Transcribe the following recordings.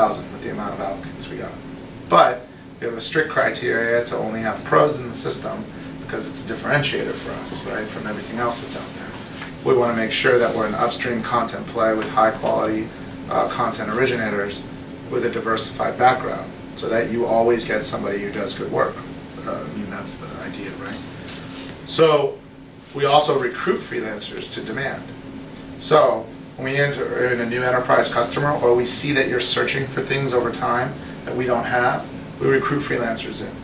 1,000 with the amount of applicants we got. But we have a strict criteria to only have pros in the system because it's a differentiator for us, right, from everything else that's out there. We want to make sure that we're an upstream content play with high quality content originators with a diversified background, so that you always get somebody who does good work. I mean, that's the idea, right? So we also recruit freelancers to demand. So when we enter in a new enterprise customer, or we see that you're searching for things over time that we don't have, we recruit freelancers in.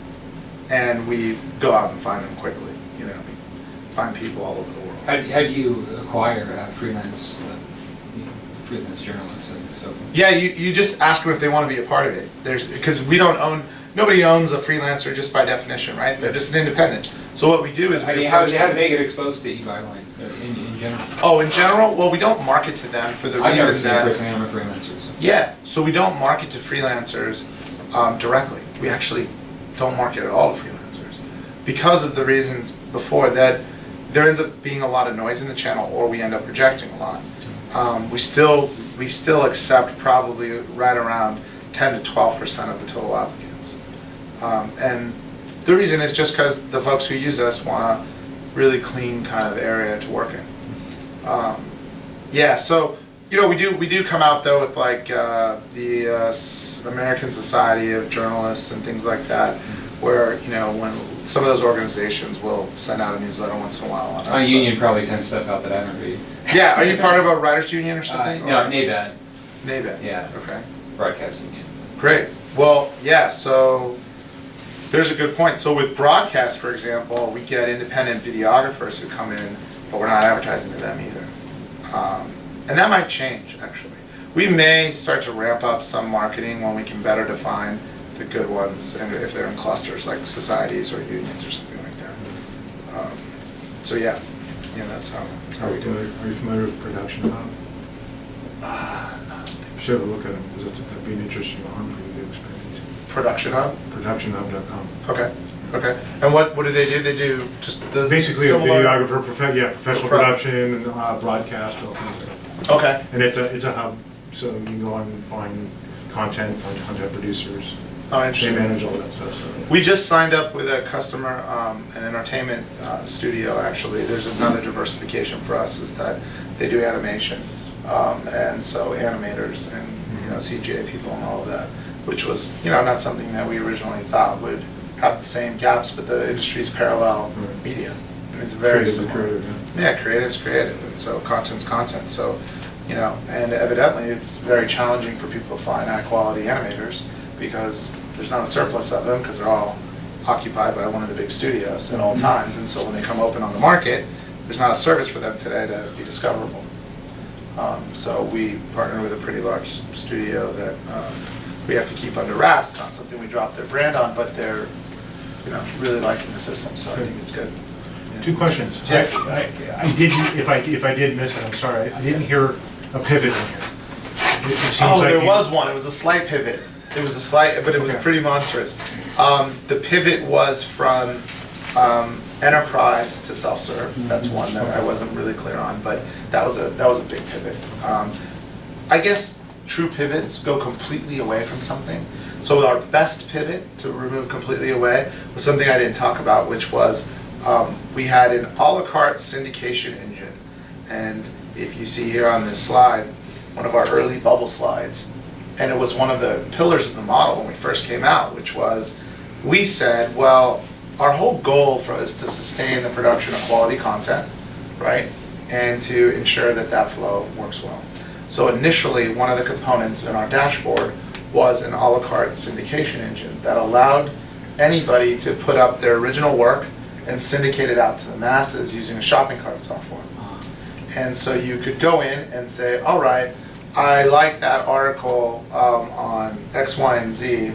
And we go out and find them quickly. You know, we find people all over the world. How do you acquire freelance journalists and so? Yeah, you just ask them if they want to be a part of it. Because we don't own, nobody owns a freelancer just by definition, right? They're just an independent. So what we do is how do they get exposed to eByline in general? Oh, in general? Well, we don't market to them for the reason that... I'm a freelancer. So. Yeah, so we don't market to freelancers directly. We actually don't market at all to freelancers because of the reasons before that. There ends up being a lot of noise in the channel, or we end up rejecting a lot. We still accept probably right around 10 to 12% of the total applicants, and the reason is just because the folks who use us want a really clean kind of area to work in. Yeah, so you know, we do come out though with like the American Society of Journalists and things like that, where you know when some of those organizations will send out a newsletter once in a while on us. Our union probably sends stuff out that I don't read. Yeah, are you part of a writers union or something? No, NABAD. NABAD. Yeah. Okay. Broadcast union. Great. Well, yeah. So there's a good point. So with broadcast, for example, we get independent videographers who come in, but we're not advertising to them either. And that might change actually. We may start to ramp up some marketing when we can better define the good ones, and if they're in clusters like societies or unions or something like that. So yeah, that's how we do it. Are you familiar with Production Hub? No. Should have a look at them because that'd be an interesting one for you to experience. Production Hub? Productionhub.com. Okay. Okay. And what do they do? They do just the basically similar... a videographer, professional production, and broadcast, all kinds of stuff. Okay. And it's a hub, so you can go on and find content, find content producers. Oh, interesting. They manage all that stuff. So. We just signed up with a customer, an entertainment studio actually. There's another diversification for us is that they do animation. And so animators and CGI people and all of that, which was not something that we originally thought would have the same gaps, but the industry's parallel media. And it's very similar. Creative, yeah, creative's creative, and so content's content. So, and evidently it's very challenging for people to find high quality animators because there's not a surplus of them because they're all occupied by one of the big studios at all times. And so when they come open on the market, there's not a service for them today to be discoverable. So we partner with a pretty large studio that we have to keep under wraps. It's not something we drop their brand on, but they're really liking the system, so I think it's good. Yeah. 2 questions. Yes. I didn't. If I did miss it, I'm sorry. I didn't hear a pivot in here. It seems like there was one. It was a slight pivot. It was a slight, but it was pretty monstrous. The pivot was from enterprise to self-serve. That's one that I wasn't really clear on, but that was a big pivot. I guess true pivots go completely away from something. So our best pivot to remove completely away was something I didn't talk about, which was we had an a la carte syndication engine. And if you see here on this slide, one of our early bubble slides, and it was one of the pillars of the model when we first came out, which was, we said, well, our whole goal is to sustain the production of quality content, right? And to ensure that that flow works well. So initially, one of the components in our dashboard was an a la carte syndication engine that allowed anybody to put up their original work and syndicate it out to the masses using a shopping cart software. And so you could go in and say, all right, I like that article on X, Y, and Z,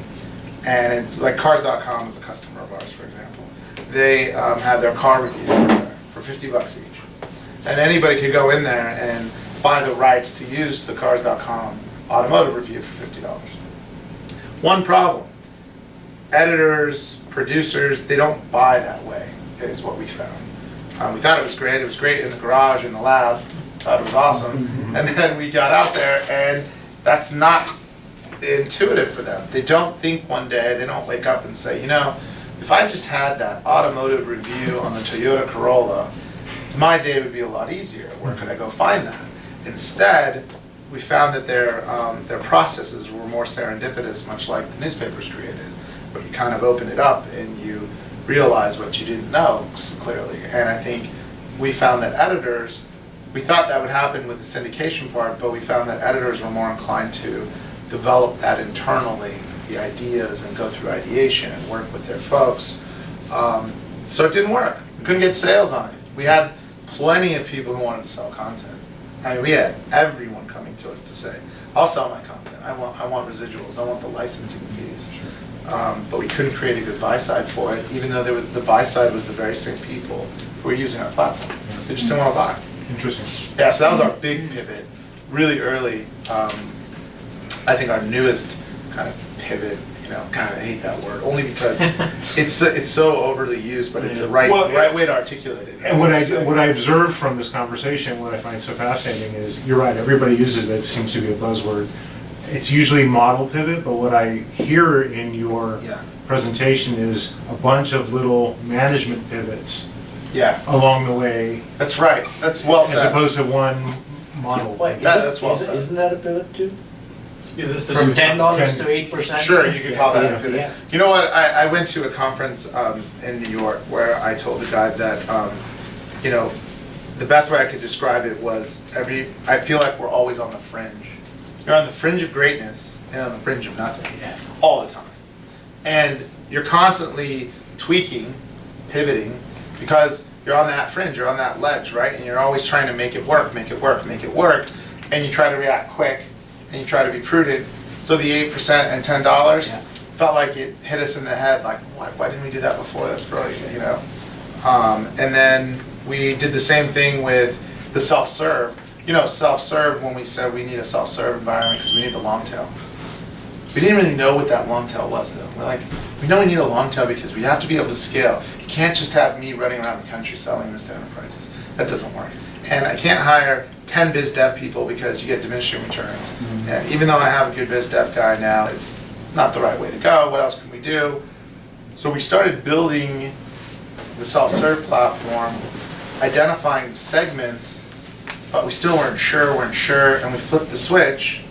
and it's like Cars.com is a customer of ours, for example. They have their car reviews there for $50 each. And anybody could go in there and buy the rights to use the Cars.com automotive review for $50. One problem, editors, producers, they don't buy that way, is what we found. We thought it was great in the garage, in the lab, thought it was awesome. And then we got out there and that's not, intuitive for them. They don't think one day, they don't wake up and say, you know, if I just had that automotive review on the Toyota Corolla, my day would be a lot easier. Where could I go find that? Instead, we found that their processes were more serendipitous, much like the newspapers created, where you kind of open it up and you realize what you didn't know clearly. And I think we found that editors, we thought that would happen with the syndication part, but we found that editors were more inclined to develop that internally, the ideas, and go through ideation and work with their folks. So it didn't work. We couldn't get sales on it. We had plenty of people who wanted to sell content. I mean, we had everyone coming to us to say, I'll sell my content. I want residuals. I want the licensing fees. But we couldn't create a good buy side for it, even though the buy side was the very same people who were using our platform. They just didn't want to buy. Interesting. Yeah, so that was our big pivot, really early. I think our newest kind of pivot, you know, kind of hate that word, only because it's so overly used, but it's a right way to articulate it. And what I observed from this conversation, what I find so fascinating is, you're right, everybody uses it, seems to be a buzzword. It's usually model pivot, but what I hear in your presentation is a bunch of little management pivots along the way. That's right. That's well said. As opposed to one model. Wait, That's well said. Isn't that a pivot too? From From $10 to 8%? Sure, you could call that a pivot. Yeah. You know what, I went to a conference in New York where I told the guy that, you know, the best way I could describe it was I feel like we're always on the fringe. You're on the fringe of greatness and on the fringe of nothing, all the time. And you're constantly tweaking, pivoting, because you're on that fringe, you're on that ledge, right? And you're always trying to make it work, make it work, make it work, and you try to react quick, and you try to be prudent. So the 8% and $10 felt like it hit us in the head, like, why didn't we do that before? That's brilliant, you know? And then we did the same thing with the self-serve. You know, self-serve, when we said we need a self-serve environment because we need the long tail. We didn't really know what that long tail was, though. We're like, we know we need a long tail because we have to be able to scale. You can't just have me running around the country selling this to enterprises. That doesn't work. And I can't hire 10 biz dev people because you get diminishing returns. And even though I have a good biz dev guy now, it's not the right way to go. What else can we do? So we started building the self-serve platform, identifying segments, but we still weren't sure, and we flipped the switch,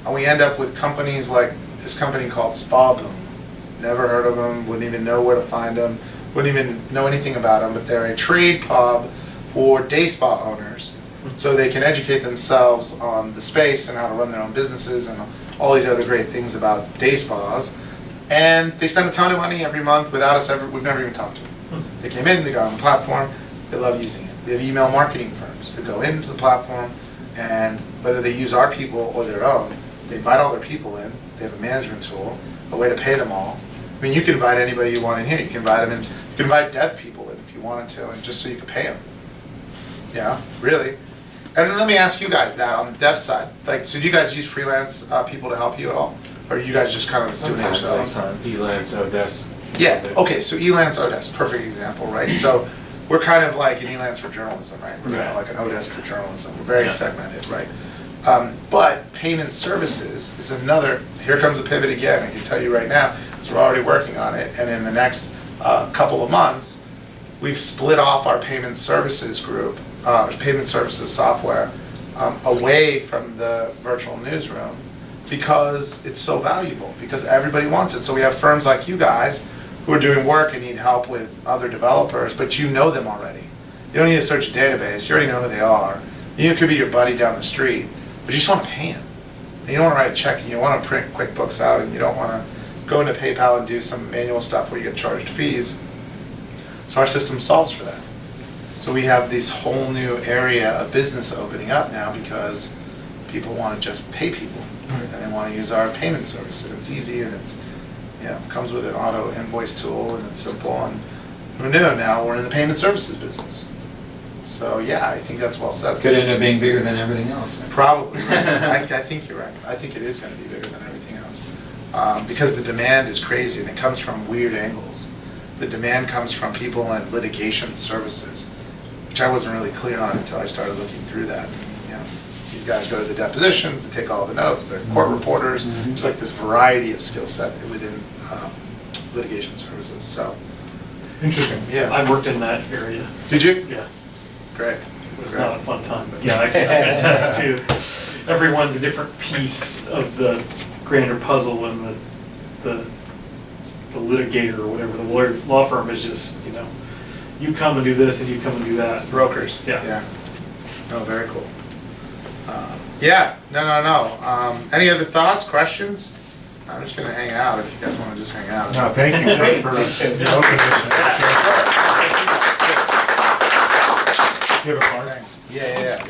and we end up with companies like this company called Spa Boom. Never heard of them, wouldn't even know where to find them, wouldn't even know anything about them, but they're a trade pub for day spa owners, so they can educate themselves on the space and how to run their own businesses and all these other great things about day spas. And they spend a ton of money every month without us we've never even talked to them. They came in, they got on the platform, they love using it. We have email marketing firms who go into the platform, and whether they use our people or their own, they invite all their people in, they have a management tool, a way to pay them all. I mean, you can invite anybody you want in here, you can invite them in, you can invite dev people in if you wanted to, and just so you could pay them. Yeah, really. And then let me ask you guys that on the dev side. Like, so do you guys use freelance people to help you at all? Or are you guys just kind of doing it yourselves? Sometimes. Elance, Odesk. Yeah, okay, so Elance, Odesk, perfect example, right? So we're kind of like an Elance for journalism, right? We're kind of like an Odesk for journalism. We're very segmented, right? But payment services is another, here comes the pivot again, I can tell you right now, because we're already working on it, and in the next couple of months, we've split off our payment services group, payment services software, away from the virtual newsroom because it's so valuable, because everybody wants it. So we have firms like you guys who are doing work and need help with other developers, but you know them already. You don't need to search a database, you already know who they are. You could be your buddy down the street, but you just want to pay him. And you don't want to write a check, and you want to print QuickBooks out, and you don't want to go into PayPal and do some manual stuff where you get charged fees. So our system solves for that. So we have this whole new area of business opening up now because people want to just pay people, and they want to use our payment service, and it's easy, and it's, you know, comes with an auto invoice tool, and it's simple, and who knew? Now we're in the payment services business. So yeah, I think that's well said. Could end up being bigger than everything else. Probably. I think you're right. I think it is going to be bigger than everything else because the demand is crazy, and it comes from weird angles. The demand comes from people in litigation services, which I wasn't really clear on until I started looking through that. You know, these guys go to the depositions, they take all the notes, they're court reporters. There's like this variety of skill set within litigation services, so, Interesting. yeah. I worked in that area, Did you? yeah. Great. It was not a fun time, but yeah, I can attest to everyone's different piece of the grander puzzle, and the litigator or whatever, the lawyer, law firm is just, you know, you come and do this and you come and do that. Brokers. Yeah. Oh, very cool. Yeah, no. Any other thoughts, questions? I'm just gonna hang out if you guys wanna just hang out. No, thank you for your openness. Yeah. Do you have a card? Thanks. Yeah.